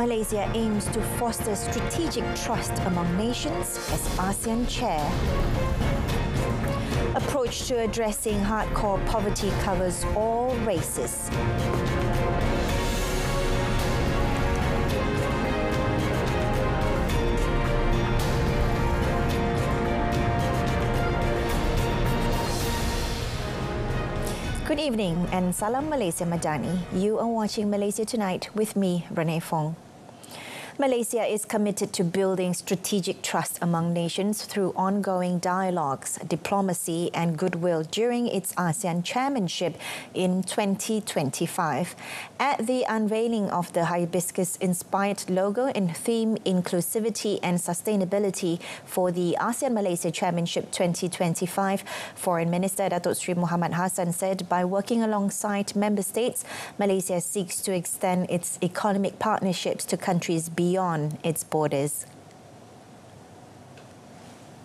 Malaysia aims to foster strategic trust among nations as ASEAN chair. Approach to addressing hardcore poverty covers all races. Good evening and Salam Malaysia Madani. You are watching Malaysia Tonight with me, Renee Fong. Malaysia is committed to building strategic trust among nations through ongoing dialogues, diplomacy and goodwill during its ASEAN chairmanship in 2025. At the unveiling of the hibiscus-inspired logo and theme Inclusivity and Sustainability for the ASEAN-Malaysia Chairmanship 2025, Foreign Minister Datuk Seri Muhammad Hassan said by working alongside member states, Malaysia seeks to extend its economic partnerships to countries beyond its borders.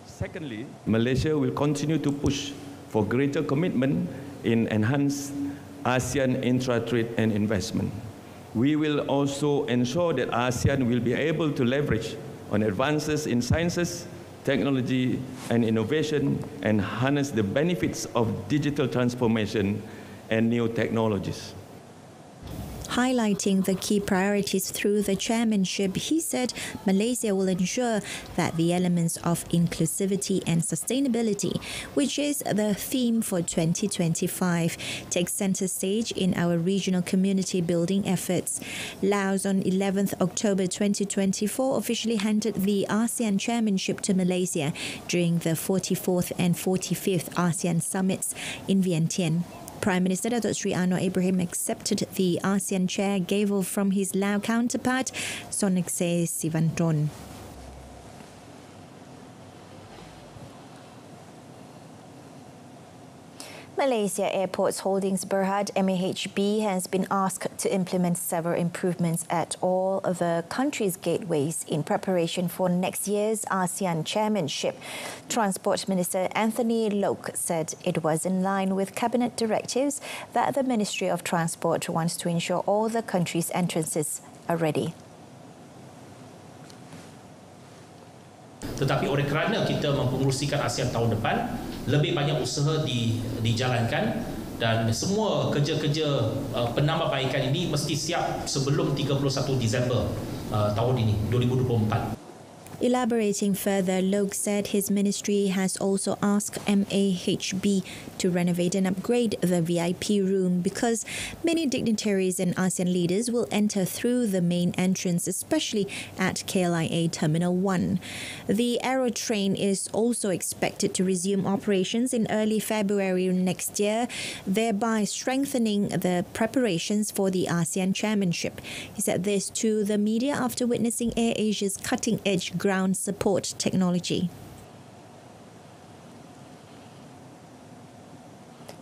Secondly, Malaysia will continue to push for greater commitment in enhanced ASEAN intra-trade and investment. We will also ensure that ASEAN will be able to leverage on advances in sciences, technology and innovation and harness the benefits of digital transformation and new technologies. Highlighting the key priorities through the chairmanship, he said Malaysia will ensure that the elements of inclusivity and sustainability, which is the theme for 2025, take centre stage in our regional community building efforts. Laos on 11th October 2024 officially handed the ASEAN chairmanship to Malaysia during the 44th and 45th ASEAN summits in Vientiane. Prime Minister Datuk Seri Anwar Ibrahim accepted the ASEAN chair gavel from his Lao counterpart, Sonexay Sivanton. Malaysia Airports Holdings Berhad MAHB has been asked to implement several improvements at all of the country's gateways in preparation for next year's ASEAN chairmanship. Transport Minister Anthony Loke said it was in line with cabinet directives that the Ministry of Transport wants to ensure all the country's entrances are ready. Tetapi oleh kerana kita mempengerusikan ASEAN tahun depan, lebih banyak usaha dijalankan dan semua kerja-kerja penambahbaikan ini mesti siap sebelum 31 Disember tahun ini 2024. Elaborating further, Loke said his ministry has also asked MAHB to renovate and upgrade the VIP room because many dignitaries and ASEAN leaders will enter through the main entrance, especially at KLIA Terminal 1. The Aero train is also expected to resume operations in early February next year, thereby strengthening the preparations for the ASEAN chairmanship. He said this to the media after witnessing AirAsia's cutting-edge ground support technology.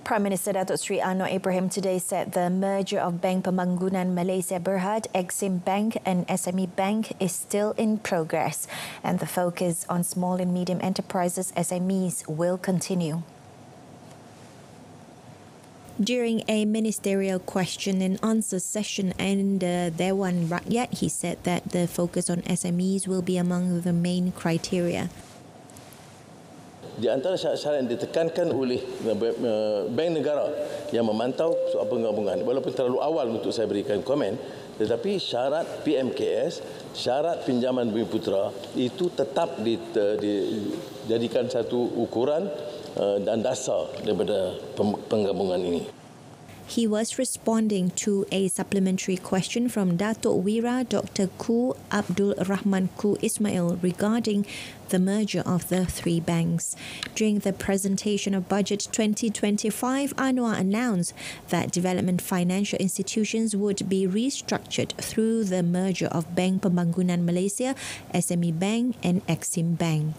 Prime Minister Datuk Seri Anwar Ibrahim today said the merger of Bank Pembangunan Malaysia Berhad, Exim Bank and SME Bank is still in progress and the focus on small and medium enterprises SMEs will continue. During a ministerial question and answer session in the Dewan Rakyat, he said that the focus on SMEs will be among the main criteria. Di antara syarat-syarat yang ditekankan oleh Bank Negara yang memantau soal penggabungan, walaupun terlalu awal untuk saya berikan komen, tetapi syarat PMKS, syarat pinjaman Bumi Putera itu tetap dijadikan satu ukuran dan dasar daripada penggabungan ini. He was responding to a supplementary question from Datuk Wira Dr. Ku Abdul Rahman Ku Ismail regarding the merger of the three banks. During the presentation of Budget 2025, Anwar announced that development financial institutions would be restructured through the merger of Bank Pembangunan Malaysia, SME Bank and Exim Bank.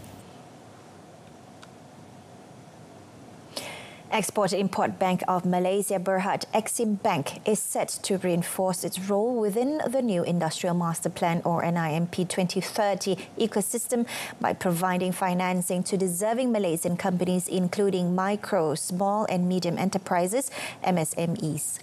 Export-Import Bank of Malaysia Berhad, Exim Bank, is set to reinforce its role within the new Industrial Master Plan or NIMP 2030 ecosystem by providing financing to deserving Malaysian companies including micro, small and medium enterprises, MSMEs.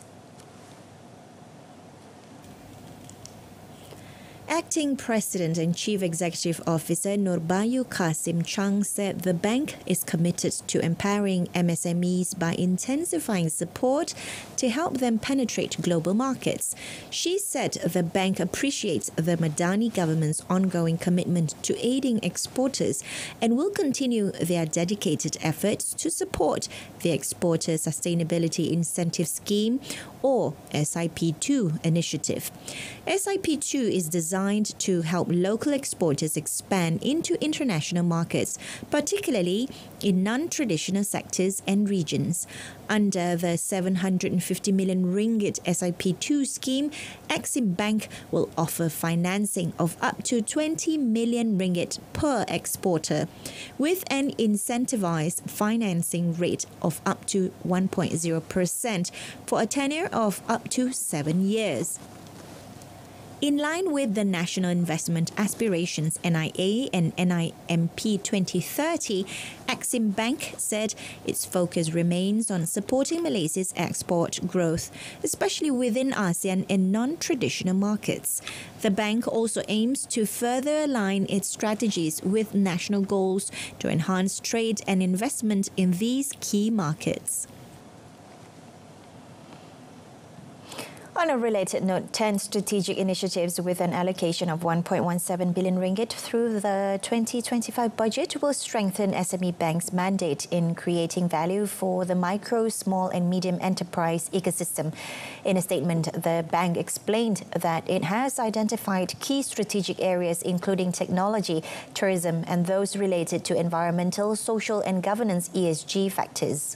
Acting President and Chief Executive Officer Nurbayu Kasim Chang said the bank is committed to empowering MSMEs by intensifying support to help them penetrate global markets. She said the bank appreciates the Madani government's ongoing commitment to aiding exporters and will continue their dedicated efforts to support the Exporter Sustainability Incentive Scheme, or SIP2 initiative. SIP2 is designed to help local exporters expand into international markets, particularly in non-traditional sectors and regions. Under the 750 million ringgit SIP2 scheme, Exim Bank will offer financing of up to 20 million ringgit per exporter, with an incentivized financing rate of up to 1.0% for a tenure of up to 7 years. In line with the National Investment Aspirations NIA and NIMP 2030, Exim Bank said its focus remains on supporting Malaysia's export growth, especially within ASEAN and non-traditional markets. The bank also aims to further align its strategies with national goals to enhance trade and investment in these key markets. On a related note, 10 strategic initiatives with an allocation of 1.17 billion ringgit through the 2025 budget will strengthen SME Bank's mandate in creating value for the micro, small and medium enterprise ecosystem. In a statement, the bank explained that it has identified key strategic areas including technology, tourism and those related to environmental, social and governance ESG factors.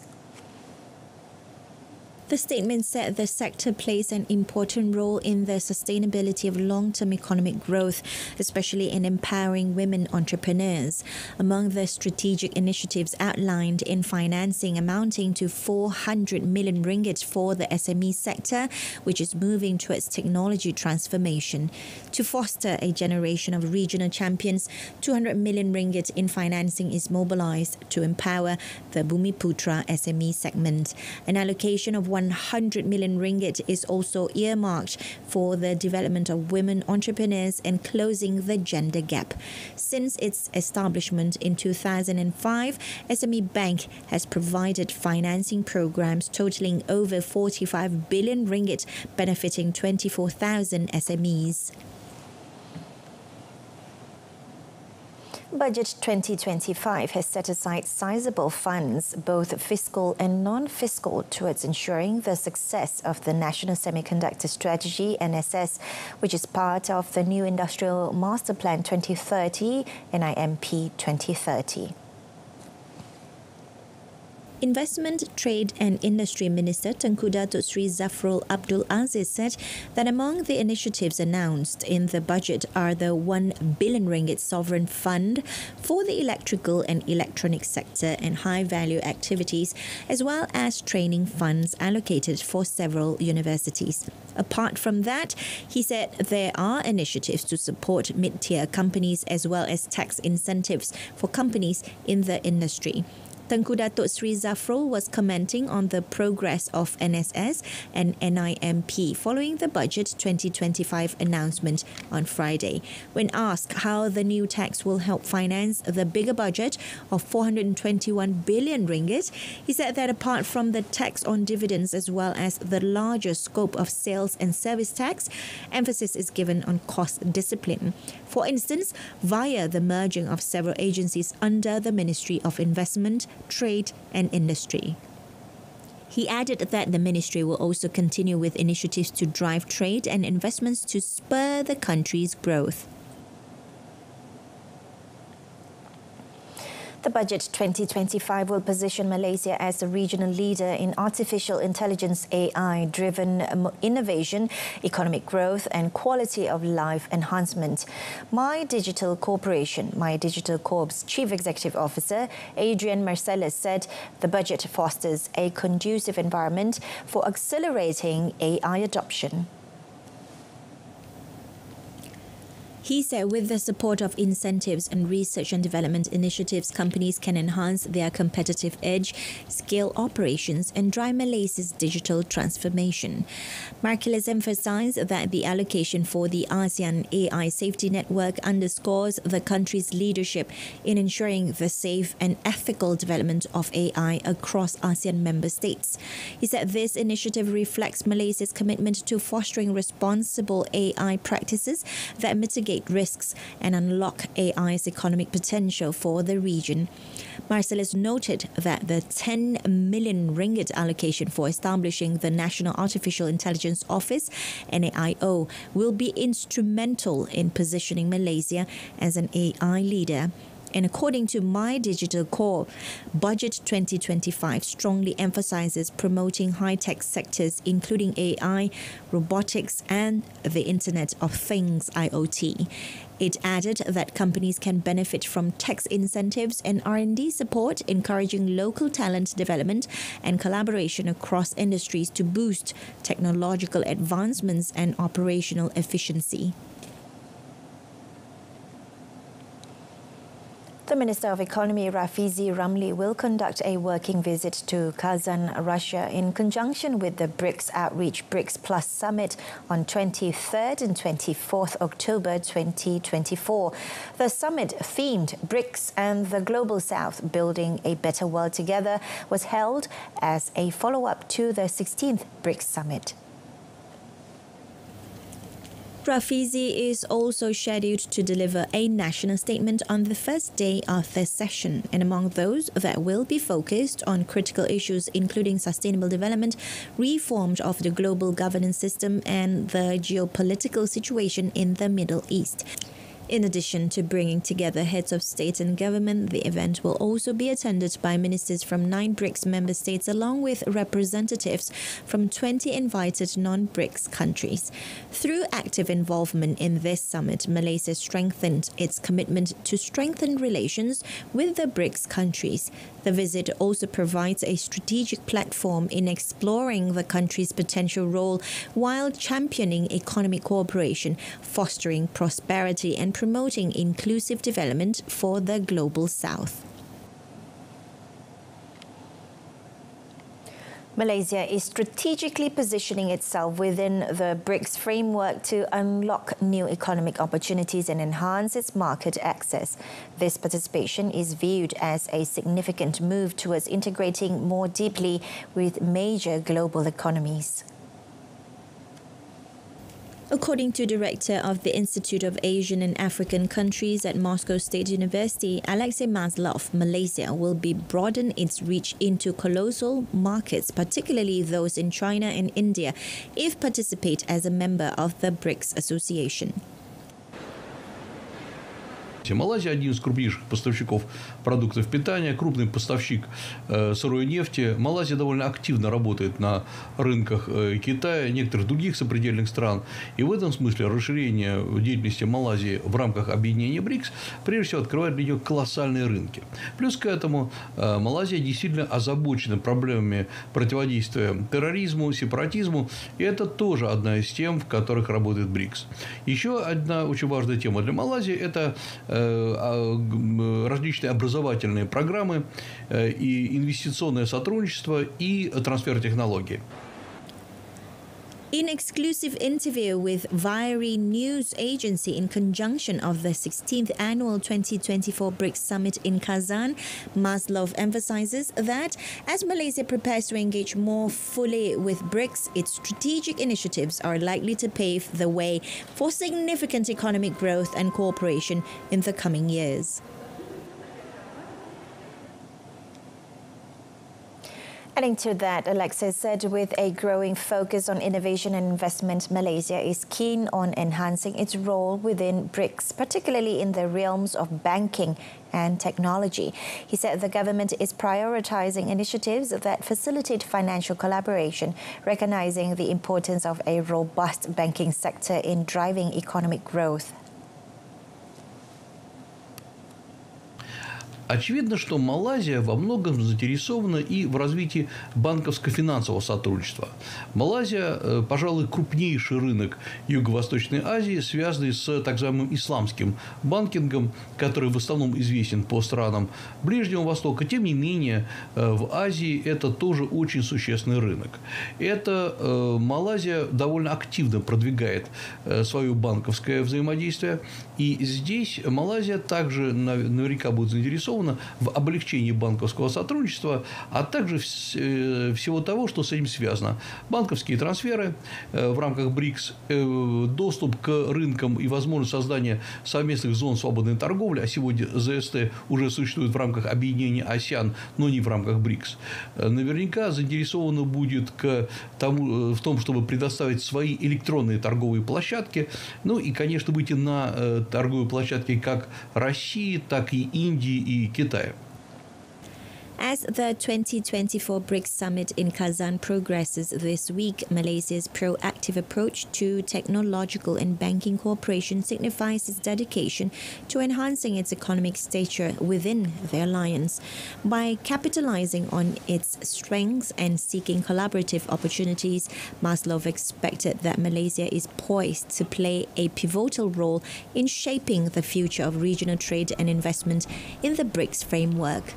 The statement said the sector plays an important role in the sustainability of long-term economic growth, especially in empowering women entrepreneurs. Among the strategic initiatives outlined in financing amounting to 400 million ringgit for the SME sector, which is moving towards technology transformation. To foster a generation of regional champions, 200 million ringgit in financing is mobilized to empower the Bumiputra SME segment. An allocation of 100 million ringgit is also earmarked for the development of women entrepreneurs and closing the gender gap. Since its establishment in 2005, SME Bank has provided financing programs totaling over 45 billion ringgit, benefiting 24,000 SMEs. Budget 2025 has set aside sizable funds, both fiscal and non-fiscal, towards ensuring the success of the National Semiconductor Strategy (NSS), which is part of the new Industrial Master Plan 2030 NIMP 2030. Investment, Trade and Industry Minister Tengku Datuk Sri Zafrul Abdul Aziz said that among the initiatives announced in the budget are the 1 billion ringgit sovereign fund for the electrical and electronic sector and high-value activities, as well as training funds allocated for several universities. Apart from that, he said there are initiatives to support mid-tier companies as well as tax incentives for companies in the industry. Tengku Datuk Sri Zafrul was commenting on the progress of NSS and NIMP following the Budget 2025 announcement on Friday. When asked how the new tax will help finance the bigger budget of 421 billion ringgit, he said that apart from the tax on dividends as well as the larger scope of sales and service tax, emphasis is given on cost discipline. For instance, via the merging of several agencies under the Ministry of Investment, Trade and Industry. He added that the ministry will also continue with initiatives to drive trade and investments to spur the country's growth. The Budget 2025 will position Malaysia as a regional leader in artificial intelligence AI-driven innovation, economic growth and quality of life enhancement. My Digital Corporation, My Digital Corp's Chief Executive Officer, Adrian Marcellus, said the budget fosters a conducive environment for accelerating AI adoption. He said with the support of incentives and research and development initiatives, companies can enhance their competitive edge, scale operations, and drive Malaysia's digital transformation. Marcellus emphasized that the allocation for the ASEAN AI Safety Network underscores the country's leadership in ensuring the safe and ethical development of AI across ASEAN member states. He said this initiative reflects Malaysia's commitment to fostering responsible AI practices that mitigate risks and unlock AI's economic potential for the region. Marcellus noted that the 10 million ringgit allocation for establishing the National Artificial Intelligence Office, NAIO, will be instrumental in positioning Malaysia as an AI leader. And according to My Digital Core, Budget 2025 strongly emphasizes promoting high-tech sectors including AI, robotics and the Internet of Things, IoT. It added that companies can benefit from tax incentives and R&D support, encouraging local talent development and collaboration across industries to boost technological advancements and operational efficiency. The Minister of Economy, Rafizi Ramli, will conduct a working visit to Kazan, Russia, in conjunction with the BRICS Outreach BRICS Plus Summit on 23rd and 24th October 2024. The summit, themed BRICS and the Global South, Building a Better World Together, was held as a follow-up to the 16th BRICS Summit. Rafizi is also scheduled to deliver a national statement on the first day of the session, and among those that will be focused on critical issues including sustainable development, reform of the global governance system, and the geopolitical situation in the Middle East. In addition to bringing together heads of state and government, the event will also be attended by ministers from 9 BRICS member states along with representatives from 20 invited non-BRICS countries. Through active involvement in this summit, Malaysia strengthened its commitment to strengthen relations with the BRICS countries. The visit also provides a strategic platform in exploring the country's potential role while championing economic cooperation, fostering prosperity and promoting inclusive development for the Global South. Malaysia is strategically positioning itself within the BRICS framework to unlock new economic opportunities and enhance its market access. This participation is viewed as a significant move towards integrating more deeply with major global economies. According to Director of the Institute of Asian and African Countries at Moscow State University, Alexey Maslov, Malaysia will be broaden its reach into colossal markets, particularly those in China and India, if participate as a member of the BRICS Association. Малайзия один из крупнейших поставщиков продуктов питания, крупный поставщик сырой нефти. Малайзия довольно активно работает на рынках Китая и некоторых других сопредельных стран. И в этом смысле расширение деятельности Малайзии в рамках объединения БРИКС прежде всего открывает для нее колоссальные рынки. Плюс к этому Малайзия действительно озабочена проблемами противодействия терроризму, сепаратизму. И это тоже одна из тем, в которых работает БРИКС. Еще одна очень важная тема для Малайзии – это различные образовательные программы и инвестиционное сотрудничество и трансфер технологий. In exclusive interview with Viary News Agency in conjunction of the 16th annual 2024 BRICS Summit in Kazan, Maslov emphasizes that as Malaysia prepares to engage more fully with BRICS, its strategic initiatives are likely to pave the way for significant economic growth and cooperation in the coming years. Adding to that, Alexis said with a growing focus on innovation and investment, Malaysia is keen on enhancing its role within BRICS, particularly in the realms of banking and technology. He said the government is prioritizing initiatives that facilitate financial collaboration, recognizing the importance of a robust banking sector in driving economic growth. Очевидно, что Малайзия во многом заинтересована и в развитии банковско-финансового сотрудничества. Малайзия, пожалуй, крупнейший рынок Юго-Восточной Азии, связанный с так называемым исламским банкингом, который в основном известен по странам Ближнего Востока. Тем не менее, в Азии это тоже очень существенный рынок. Малайзия довольно активно продвигает свое банковское взаимодействие. И здесь Малайзия также наверняка будет заинтересована в облегчении банковского сотрудничества, а также всего того, что с этим связано. Банковские трансферы в рамках БРИКС, доступ к рынкам и возможность создания совместных зон свободной торговли, а сегодня ЗСТ уже существует в рамках объединения АСЕАН, но не в рамках БРИКС, наверняка заинтересована будет в том, чтобы предоставить свои электронные торговые площадки, ну и, конечно, выйти на торговые площадки как России, так и Индии и Китая. As the 2024 BRICS summit in Kazan progresses this week, Malaysia's proactive approach to technological and banking cooperation signifies its dedication to enhancing its economic stature within the alliance. By capitalizing on its strengths and seeking collaborative opportunities, Maslov expected that Malaysia is poised to play a pivotal role in shaping the future of regional trade and investment in the BRICS framework.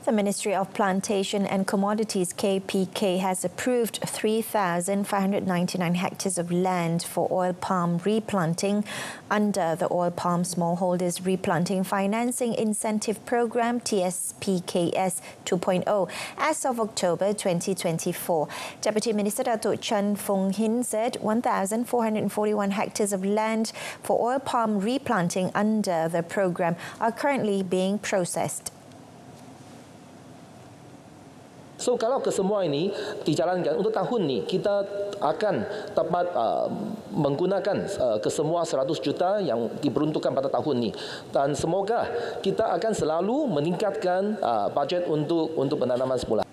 The Ministry of Plantation and Commodities KPK has approved 3,599 hectares of land for oil palm replanting under the Oil Palm Smallholders Replanting Financing Incentive Program TSPKS 2.0 as of October 2024. Deputy Minister Datuk Chan Fong Hin said 1,441 hectares of land for oil palm replanting under the program are currently being processed. So kalau kesemua ini dijalankan untuk tahun ini, kita akan dapat menggunakan kesemua 100 juta yang diperuntukkan pada tahun ini. Dan semoga kita akan selalu meningkatkan bajet untuk penanaman semula.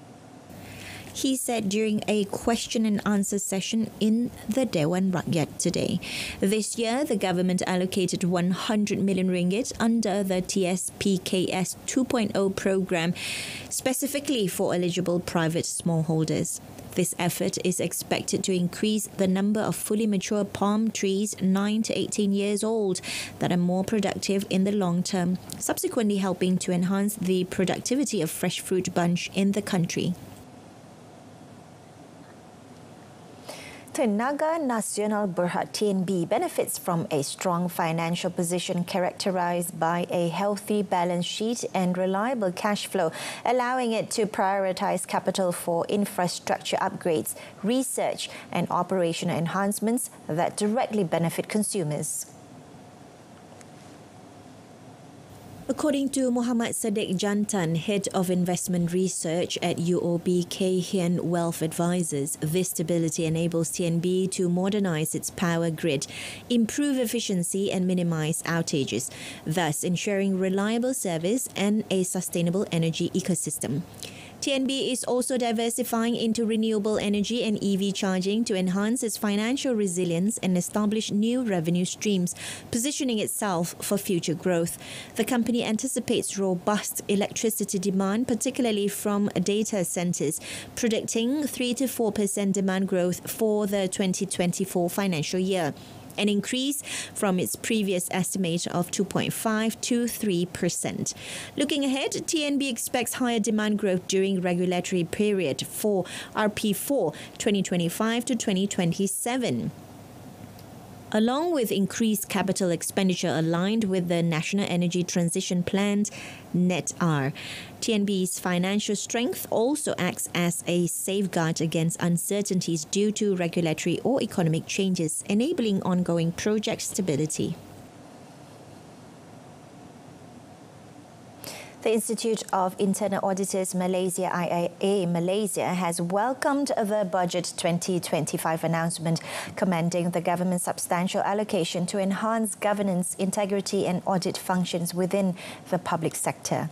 He said during a question and answer session in the Dewan Rakyat today. This year, the government allocated 100 million ringgit under the TSPKS 2.0 program, specifically for eligible private smallholders. This effort is expected to increase the number of fully mature palm trees 9 to 18 years old that are more productive in the long term, subsequently helping to enhance the productivity of fresh fruit bunch in the country. Tenaga Nasional Berhad TNB benefits from a strong financial position characterized by a healthy balance sheet and reliable cash flow, allowing it to prioritize capital for infrastructure upgrades, research and operational enhancements that directly benefit consumers. According to Muhammad Sadiq Jantan, Head of Investment Research at UOB Kay Hian Wealth Advisors, this stability enables TNB to modernize its power grid, improve efficiency and minimize outages, thus ensuring reliable service and a sustainable energy ecosystem. TNB is also diversifying into renewable energy and EV charging to enhance its financial resilience and establish new revenue streams, positioning itself for future growth. The company anticipates robust electricity demand, particularly from data centers, predicting 3 to 4% demand growth for the 2024 financial year, an increase from its previous estimate of 2.5 to 3%. Looking ahead, TNB expects higher demand growth during regulatory period for RP4 2025 to 2027. Along with increased capital expenditure aligned with the National Energy Transition Plan, NET-R. TNB's financial strength also acts as a safeguard against uncertainties due to regulatory or economic changes, enabling ongoing project stability. The Institute of Internal Auditors Malaysia IIA Malaysia has welcomed the Budget 2025 announcement, commending the government's substantial allocation to enhance governance, integrity and audit functions within the public sector.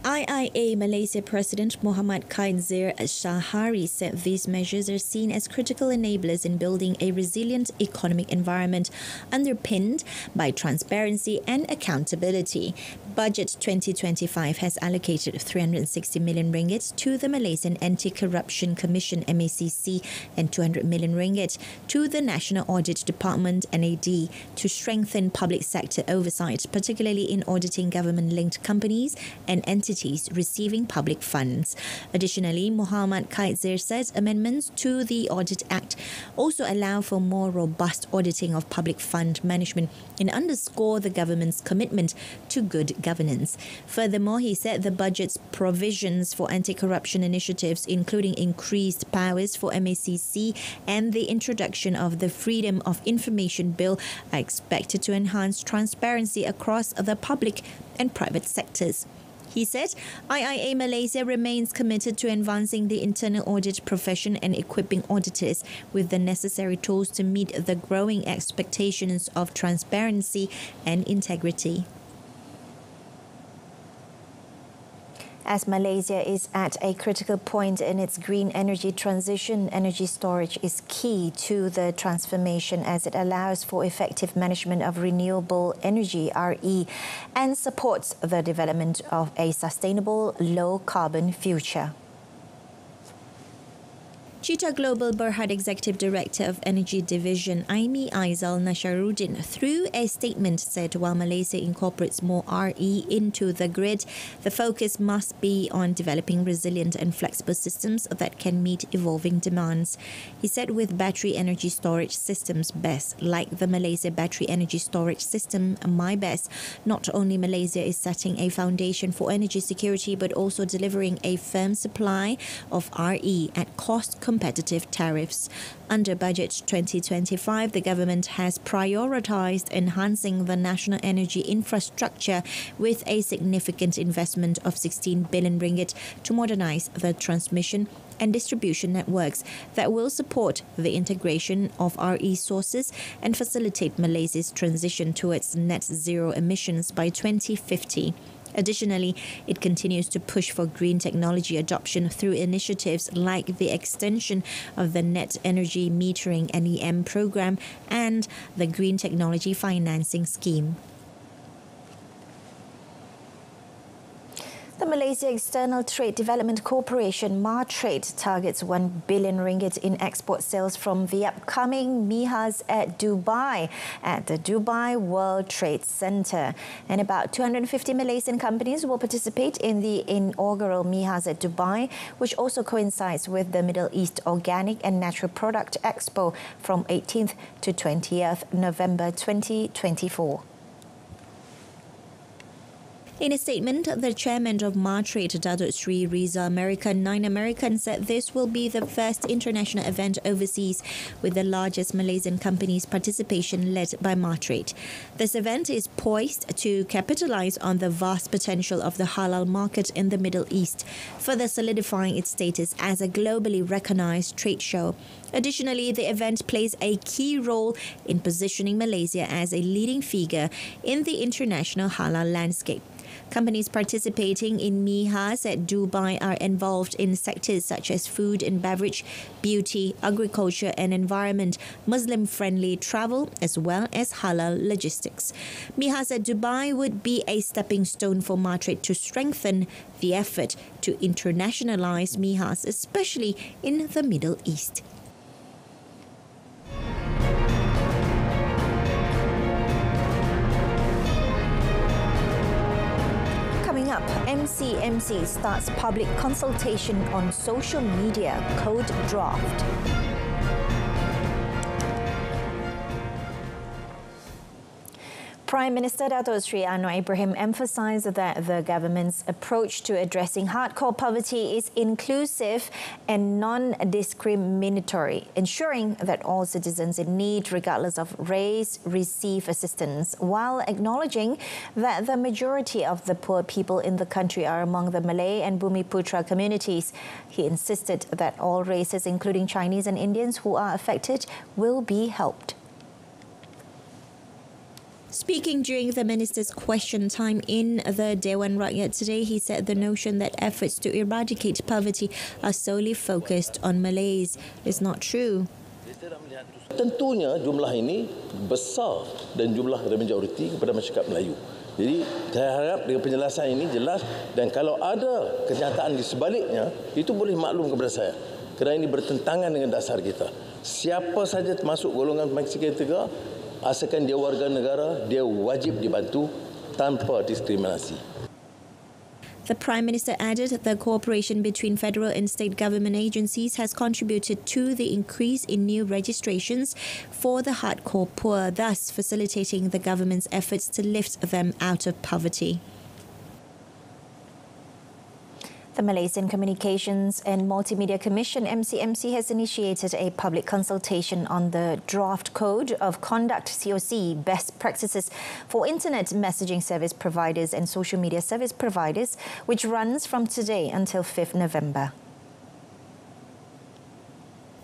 IIA Malaysia President Muhammad Khaizir Shahari said these measures are seen as critical enablers in building a resilient economic environment underpinned by transparency and accountability. Budget 2025 has allocated 360 million ringgit to the Malaysian Anti-Corruption Commission MACC and 200 million ringgit to the National Audit Department NAD to strengthen public sector oversight, particularly in auditing government-linked companies and entities receiving public funds. Additionally, Muhammad Khaizir says amendments to the Audit Act also allow for more robust auditing of public fund management and underscore the government's commitment to good governance. Furthermore, he said the budget's provisions for anti-corruption initiatives, including increased powers for MACC and the introduction of the Freedom of Information Bill, are expected to enhance transparency across the public and private sectors. He said IIA Malaysia remains committed to advancing the internal audit profession and equipping auditors with the necessary tools to meet the growing expectations of transparency and integrity. As Malaysia is at a critical point in its green energy transition, energy storage is key to the transformation as it allows for effective management of renewable energy (RE) and supports the development of a sustainable, low-carbon future. Cheetah Global Berhad Executive Director of Energy Division Aimi Aizal Nasharuddin, through a statement, said while Malaysia incorporates more RE into the grid, the focus must be on developing resilient and flexible systems that can meet evolving demands. He said with battery energy storage systems BESS, like the Malaysia Battery Energy Storage System MyBESS, not only Malaysia is setting a foundation for energy security but also delivering a firm supply of RE at cost-competitive tariffs. Under Budget 2025, the government has prioritised enhancing the national energy infrastructure with a significant investment of 16 billion ringgit to modernise the transmission and distribution networks that will support the integration of RE sources and facilitate Malaysia's transition towards net zero emissions by 2050. Additionally, it continues to push for green technology adoption through initiatives like the extension of the Net Energy Metering NEM program and the Green Technology Financing Scheme. The Malaysia External Trade Development Corporation, MATRADE, targets 1 billion ringgit in export sales from the upcoming MIHAS at Dubai at the Dubai World Trade Center. And about 250 Malaysian companies will participate in the inaugural MIHAS at Dubai, which also coincides with the Middle East Organic and Natural Product Expo from 18th to 20th November 2024. In a statement, the chairman of MATRADE, Datuk Sri Riza Nine American, said this will be the first international event overseas with the largest Malaysian companies' participation led by MATRADE. This event is poised to capitalise on the vast potential of the halal market in the Middle East, further solidifying its status as a globally recognised trade show. Additionally, the event plays a key role in positioning Malaysia as a leading figure in the international halal landscape. Companies participating in MIHAS at Dubai are involved in sectors such as food and beverage, beauty, agriculture and environment, Muslim-friendly travel, as well as halal logistics. MIHAS at Dubai would be a stepping stone for MATRADE to strengthen the effort to internationalize MIHAS, especially in the Middle East. Coming up, MCMC starts public consultation on social media code draft. Prime Minister Dato' Sri Anwar Ibrahim emphasised that the government's approach to addressing hardcore poverty is inclusive and non-discriminatory, ensuring that all citizens in need, regardless of race, receive assistance, while acknowledging that the majority of the poor people in the country are among the Malay and Bumiputra communities. He insisted that all races, including Chinese and Indians who are affected, will be helped. Speaking during the minister's question time in the Dewan Rakyat today, he said the notion that efforts to eradicate poverty are solely focused on Malays is not true. Tentunya jumlah ini besar dan jumlah majoriti kepada masyarakat Melayu. Jadi saya harap dengan penjelasan ini jelas, dan kalau ada kenyataan di sebaliknya, itu boleh maklum kepada saya. Kerana ini bertentangan dengan dasar kita. Siapa saja termasuk golongan pemakai tiga, asalkan dia warga negara, dia wajib dibantu tanpa diskriminasi. The Prime Minister added that the cooperation between federal and state government agencies has contributed to the increase in new registrations for the hardcore poor, thus facilitating the government's efforts to lift them out of poverty. The Malaysian Communications and Multimedia Commission, MCMC, has initiated a public consultation on the Draft Code of Conduct (COC) Best Practices for Internet Messaging Service Providers and Social Media Service Providers, which runs from today until 5th November.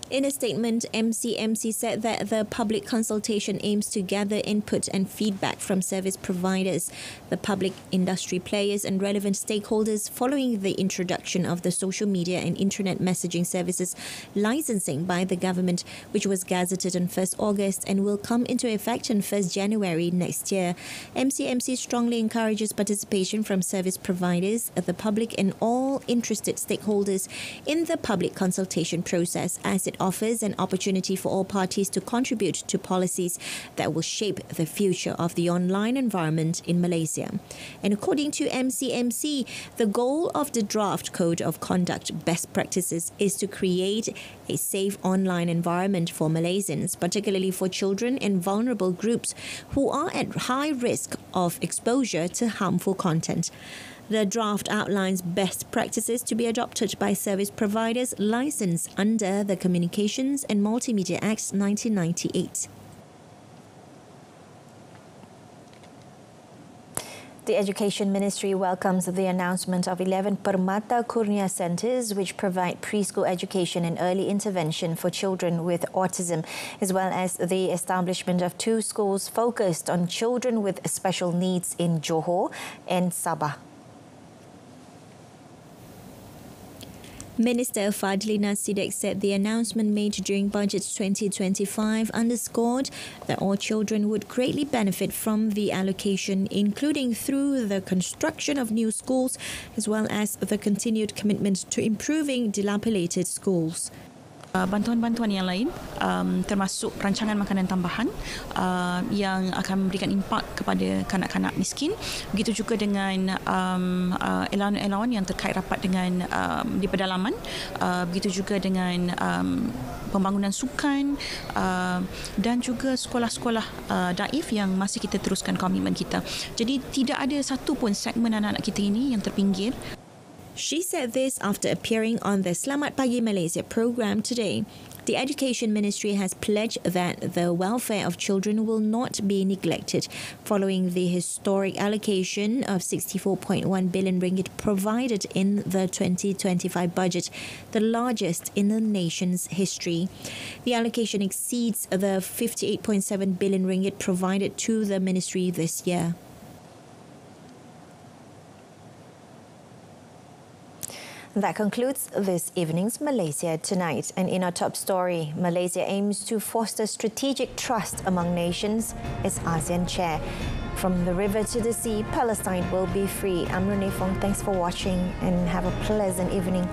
In a statement, MCMC said that the public consultation aims to gather input and feedback from service providers, the public industry players and relevant stakeholders following the introduction of the social media and internet messaging services licensing by the government, which was gazetted on 1st August and will come into effect on 1st January next year. MCMC strongly encourages participation from service providers, the public and all interested stakeholders in the public consultation process, as it offers an opportunity for all parties to contribute to policies that will shape the future of the online environment in Malaysia. And according to MCMC, the goal of the Draft Code of Conduct Best Practices is to create a safe online environment for Malaysians, particularly for children and vulnerable groups who are at high risk of exposure to harmful content. The draft outlines best practices to be adopted by service providers licensed under the Communications and Multimedia Act 1998. The Education Ministry welcomes the announcement of 11 Permata Kurnia centres which provide preschool education and early intervention for children with autism, as well as the establishment of 2 schools focused on children with special needs in Johor and Sabah. Minister Fadlina Sidek said the announcement made during Budget 2025 underscored that all children would greatly benefit from the allocation, including through the construction of new schools, as well as the continued commitment to improving dilapidated schools. Bantuan-bantuan yang lain termasuk rancangan makanan tambahan yang akan memberikan impak kepada kanak-kanak miskin, begitu juga dengan elawan-elawan yang terkait rapat dengan di pedalaman, begitu juga dengan pembangunan sukan dan juga sekolah-sekolah daif yang masih kita teruskan komitmen kita. Jadi tidak ada satu pun segmen anak-anak kita ini yang terpinggir. She said this after appearing on the Selamat Pagi Malaysia program today. The Education Ministry has pledged that the welfare of children will not be neglected following the historic allocation of 64.1 billion ringgit provided in the 2025 budget, the largest in the nation's history. The allocation exceeds the 58.7 billion ringgit provided to the ministry this year. That concludes this evening's Malaysia Tonight. And in our top story, Malaysia aims to foster strategic trust among nations as ASEAN chair. From the river to the sea, Palestine will be free. I'm Renee Fong. Thanks for watching and have a pleasant evening.